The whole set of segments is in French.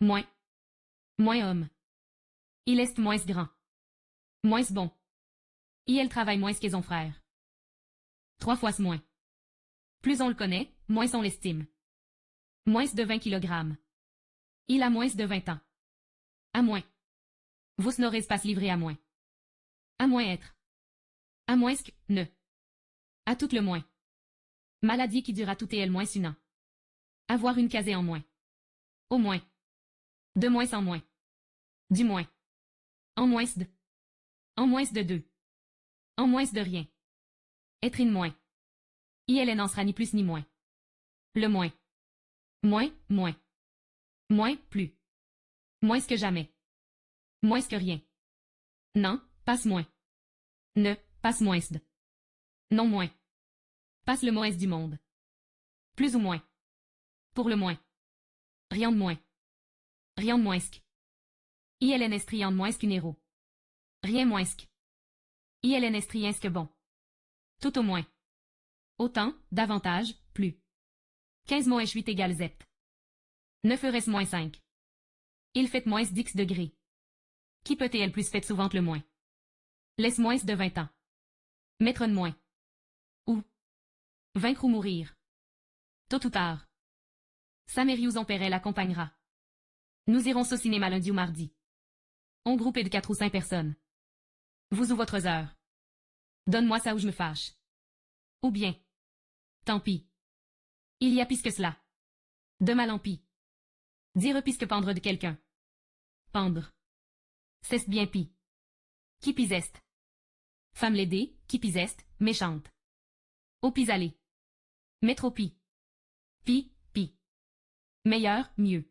Moins. Moins homme. Il est moins grand. Moins bon. Il travaille moins que son frère. 3 fois moins. Plus on le connaît, moins on l'estime. Moins de 20 kilogrammes. Il a moins de 20 ans. À moins. Vous n'aurez pas se livrer à moins. À moins être. À moins que, ne. À tout le moins. Maladie qui durera tout et elle moins une an. Avoir une casée en moins. Au moins. De moins en moins. Du moins. En moins de. En moins de 2. En moins de rien. Être une moins. Il n'en sera ni plus ni moins. Le moins. Moins, moins. Moins, plus. Moins que jamais. Moins que rien. Non, passe moins. Ne, passe moins de. Non moins. Passe le moins du monde. Plus ou moins. Pour le moins. Rien de moins. Rien de moins que. ILNS rien de moins qu'une héros. Rien moins que. ILNS rien que bon. Tout au moins. Autant, davantage, plus. 15 moins 8 égale Z. 9 reste moins 5. Il fait moins 10 degrés. Qui peut-elle plus fait souvent le moins? Laisse moins de 20 ans. Mettre de moins. Ou. Vaincre ou mourir. Tôt ou tard. Samérius en Perret l'accompagnera. Nous irons au cinéma lundi ou mardi. On groupé de 4 ou 5 personnes. Vous ou votre heure. Donne-moi ça ou je me fâche. Ou bien. Tant pis. Il y a pis que cela. De mal en pis. Dire pis que pendre de quelqu'un. Pendre. C'est bien pis. Qui pis est. Femme l'aider, qui pis est, méchante. Au pis aller. Mettre au pis. Pis, pis. Meilleur, mieux.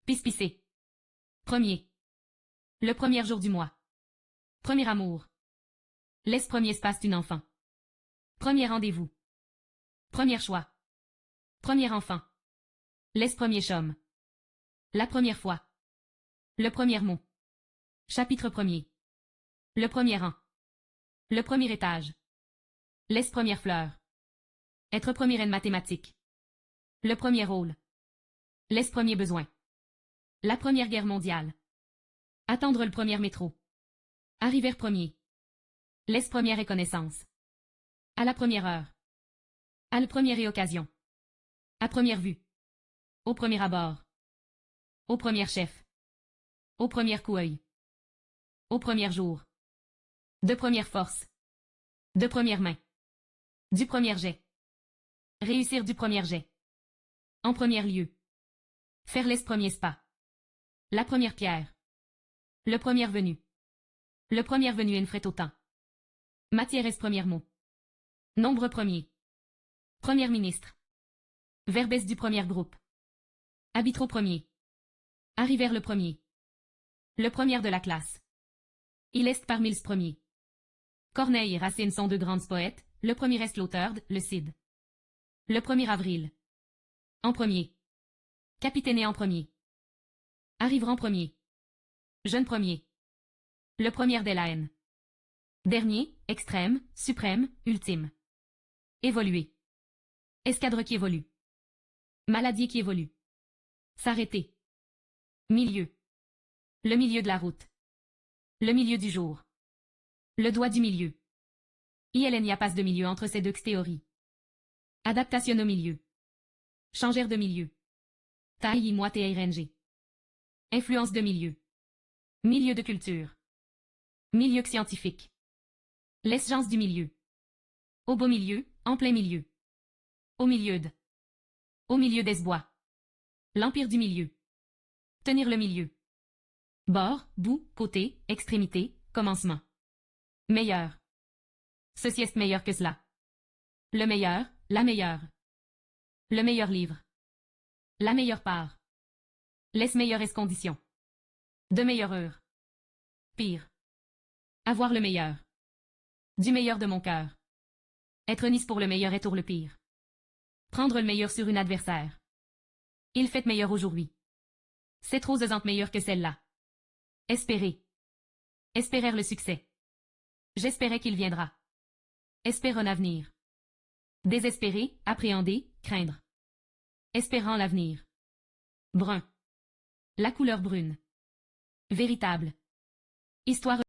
Pis-pisser. Premier. Le premier jour du mois. Premier amour. Laisse premier espace d'une enfant. Premier rendez-vous. Premier choix. Premier enfant. Laisse premier chaume. La première fois. Le premier mot. Chapitre premier. Le premier rang. Le premier étage. Laisse première fleur. Être premier en mathématiques. Le premier rôle. Laisse premier besoin. La première guerre mondiale. Attendre le premier métro. Arriver premier. Laisse première et connaissance. À la première heure. À la première et occasion. À première vue. Au premier abord. Au premier chef. Au premier coup œil. Au premier jour. De première force. De première main. Du premier jet. Réussir du premier jet. En premier lieu. Faire les premiers pas. La première pierre. Le premier venu. Le premier venu en ferait autant. Matière est premier mot. Nombre premier. Premier ministre. Verbes du premier groupe. Habitro premier. Arriver le premier. Le premier de la classe. Il est parmi les premiers. Corneille et Racine sont deux grands poètes, le premier est l'auteur de Le Cid. Le 1er avril. En premier. Capitaine en premier. Arriver en premier. Jeune premier. Le premier de la haine. Dernier, extrême, suprême, ultime. Évoluer. Escadre qui évolue. Maladie qui évolue. S'arrêter. Milieu. Le milieu de la route. Le milieu du jour. Le doigt du milieu. Il n'y a pas de milieu entre ces deux théories. Adaptation au milieu. Changer de milieu. Taille y moite et RNG. Influence de milieu. Milieu de culture. Milieu scientifique. L'esgence du milieu. Au beau milieu, en plein milieu. Au milieu de. Au milieu des bois. L'empire du milieu. Tenir le milieu. Bord, bout, côté, extrémité, commencement. Meilleur. Ceci est meilleur que cela. Le meilleur, la meilleure. Le meilleur livre. La meilleure part. Les meilleures conditions. De meilleure heure. Pire. Avoir le meilleur. Du meilleur de mon cœur. Être nice pour le meilleur et pour le pire. Prendre le meilleur sur une adversaire. Il fait meilleur aujourd'hui. C'est trop osante meilleur que celle-là. Espérer. Espérer le succès. J'espérais qu'il viendra. Espère un avenir. Désespérer, appréhender, craindre. Espérant l'avenir. Brun. La couleur brune. Véritable. Histoire